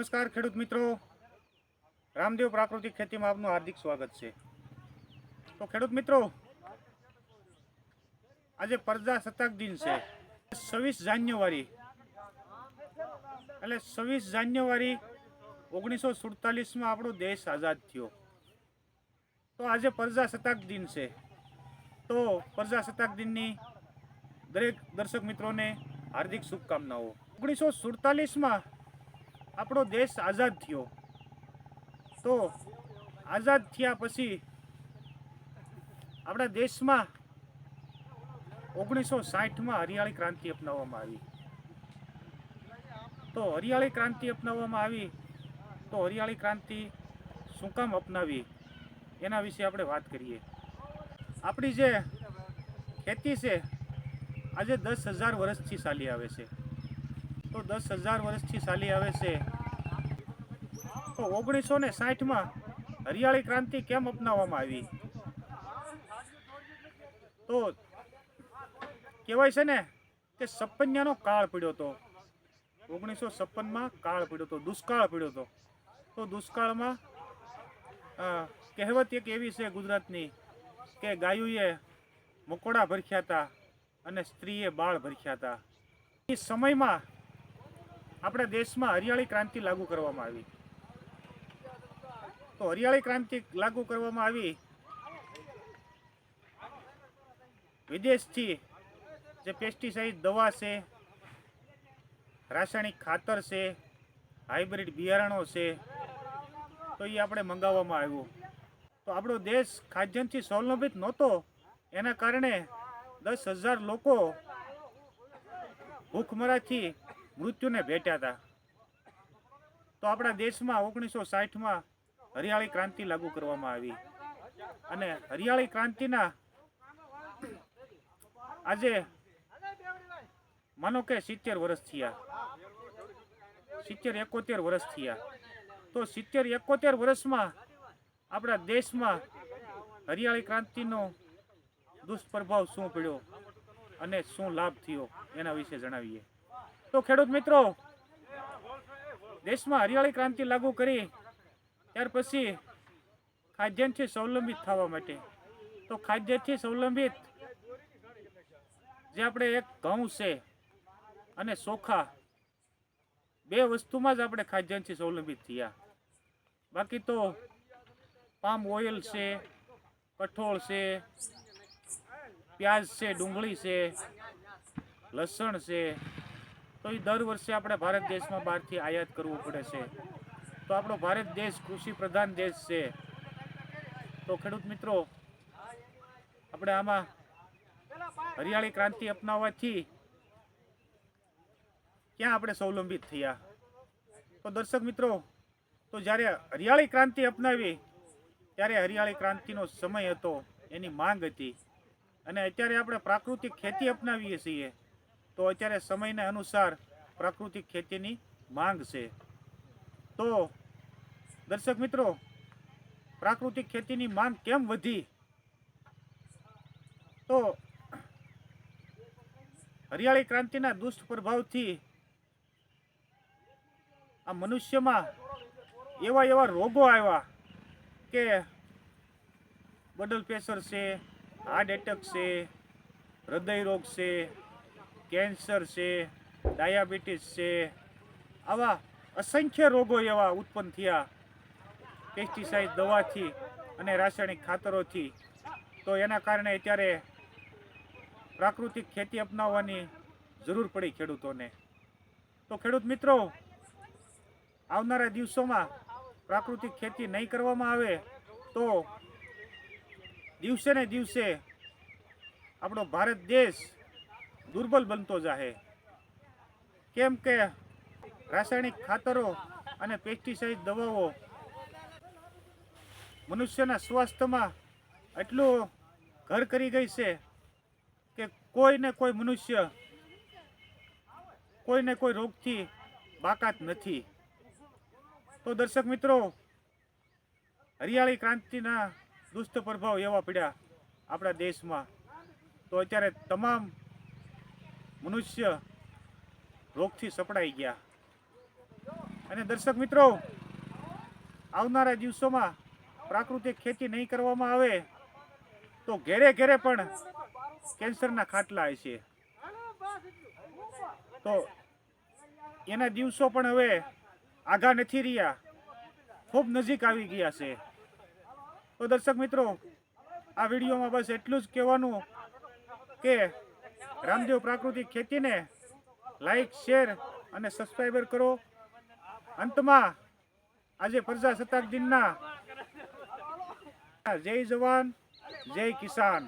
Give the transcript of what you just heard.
નમસ્કાર ખેડૂત મિત્રો, રામદેવ પ્રાકૃતિક ખેતીમાં આપનું હાર્દિક સ્વાગત છે। તો ખેડૂત મિત્રો, આજે પ્રજાસત્તાક દિન છે 26 જાન્યુઆરી, એટલે 26 જાન્યુઆરી 1947માં આપણો દેશ આઝાદ થયો। તો આજે પ્રજાસત્તાક દિન છે, તો પ્રજાસત્તાક દિનની દરેક દર્શક મિત્રોને હાર્દિક શુભકામનાઓ। 1947માં આપણો દેશ આઝાદ થયો। તો આઝાદ થયા પછી આપણા દેશમાં 1960માં હરિયાળી ક્રાંતિ અપનાવવામાં આવી। તો હરિયાળી ક્રાંતિ અપનાવવામાં આવી, તો હરિયાળી ક્રાંતિ શું કામ અપનાવી એના વિશે આપણે વાત કરીએ। આપણી જે ખેતી છે આજે 10,000 વર્ષથી ચાલી આવે છે। તો 10,000 વર્ષથી ચાલી આવે છે, તો 1960માં હરિયાળી ક્રાંતિ કેમ અપનાવવામાં આવી? તો કહેવાય છે ને કે સપન્યાનો કાળ પડ્યો હતો। 1956માં કાળ પડ્યો હતો, દુષ્કાળ પડ્યો હતો। તો દુષ્કાળમાં કહેવત એક એવી છે ગુજરાતની કે ગાયુએ મકોડા ભરખ્યા હતા અને સ્ત્રીએ બાળ ભરખ્યા હતા। એ સમયમાં આપણા દેશમાં હરિયાળી ક્રાંતિ લાગુ કરવામાં આવી। તો હરિયાળી ક્રાંતિ લાગુ કરવામાં આવી, વિદેશથી જે પેસ્ટિસાઇડ દવા છે, રાસાયણિક ખાતર છે, હાઇબ્રિડ બિયારણો છે, તો એ આપણે મંગાવવામાં આવ્યું। તો આપણો દેશ ખાદ્યાન્નથી સ્વાવલંબિત નહોતો, એના કારણે 10,000 લોકો ભૂખમરાથી મૃત્યુને ભેટ્યા હતા। તો આપણા દેશમાં 1960માં હરિયાળી ક્રાંતિ લાગુ કરવામાં આવી, અને હરિયાળી ક્રાંતિના આજે માનો કે 70 વર્ષ થયા, 70-71 વર્ષ થયા। તો 70-71 વર્ષમાં આપણા દેશમાં હરિયાળી ક્રાંતિનો દુષ્પ્રભાવ શું પડ્યો અને શું લાભ થયો એના વિશે જણાવીએ। તો ખેડૂત મિત્રો, દેશમાં હરિયાળી ક્રાંતિ લાગુ કરી ત્યાર પછી ખાદ્યાન્નથી સ્વાવલંબિત થવા માટે, તો ખાદ્યથી સ્વાવલંબિત જે આપણે એક ઘઉં છે અને ચોખા, બે વસ્તુમાં જ આપણે ખાદ્યાન્નથી સ્વાવલંબિત થયા। બાકી તો પામ ઓઇલ છે, કઠોળ છે, પ્યાજ છે, ડુંગળી છે, લસણ છે, તો એ દર વર્ષે આપણે ભારત દેશમાં બહારથી આયાત કરવું પડે છે। તો આપણો ભારત દેશ કૃષિ પ્રધાન દેશ છે। તો ખેડૂત મિત્રો, આપણે આમાં હરિયાળી ક્રાંતિ અપનાવવાથી ક્યાં આપણે સ્વાવલંબિત થયા? તો દર્શક મિત્રો, તો જ્યારે હરિયાળી ક્રાંતિ અપનાવી ત્યારે હરિયાળી ક્રાંતિનો સમય હતો, એની માંગ હતી, અને અત્યારે આપણે પ્રાકૃતિક ખેતી અપનાવીએ છીએ, તો અત્યારે સમયને અનુસાર પ્રાકૃતિક ખેતીની માંગ છે। તો દર્શક મિત્રો, પ્રાકૃતિક ખેતીની માંગ કેમ વધી? તો હરિયાળી ક્રાંતિના દુષ્પ્રભાવથી આ મનુષ્યમાં એવા રોગો આવ્યા કે બ્લડ પ્રેશર છે, હાર્ટ એટેક છે, હૃદય રોગ છે, કેન્સર છે, ડાયાબિટીસ છે, આવા અસંખ્ય રોગો એવા ઉત્પન્ન થયા પેસ્ટિસાઇડ દવાથી અને રાસાયણિક ખાતરોથી। તો એના કારણે અત્યારે પ્રાકૃતિક ખેતી અપનાવવાની જરૂર પડી ખેડૂતોને। તો ખેડૂત મિત્રો, આવનારા દિવસોમાં પ્રાકૃતિક ખેતી નહીં કરવામાં આવે તો દિવસે ને દિવસે આપણો ભારત દેશ દુર્બલ બનતો જાહે। કેમ કે રાસાયણિક ખાતરો અને પેસ્ટિસાઇડ દવાઓ મનુષ્યના સ્વાસ્થ્યમાં એટલું ઘર કરી ગઈ છે કે કોઈને કોઈ મનુષ્ય કોઈને કોઈ રોગથી બાકાત નથી। તો દર્શક મિત્રો, હરિયાળી ક્રાંતિના દુષ્પ્રભાવ એવા પડ્યા આપણા દેશમાં, તો અત્યારે તમામ મનુષ્ય રોગથી સપડાઈ ગયા। અને દર્શક મિત્રો, આવનારા દિવસોમાં પ્રાકૃતિક ખેતી નહીં કરવામાં આવે તો ઘેરે ઘેરે પણ કેન્સરના ખાટલા હશે. તો એના દિવસો પણ હવે આઘા નથી રહ્યા, ખૂબ નજીક આવી ગયા છે. તો દર્શક મિત્રો, આ વિડીયોમાં બસ એટલું જ કહેવાનું કે રામદેવ પ્રાકૃતિક ખેતીને લાઈક, શેર અને સબસ્ક્રાઈબર કરો. અંતમાં આજે પ્રજાસત્તાક દિનના જય જવાન, જય કિસાન.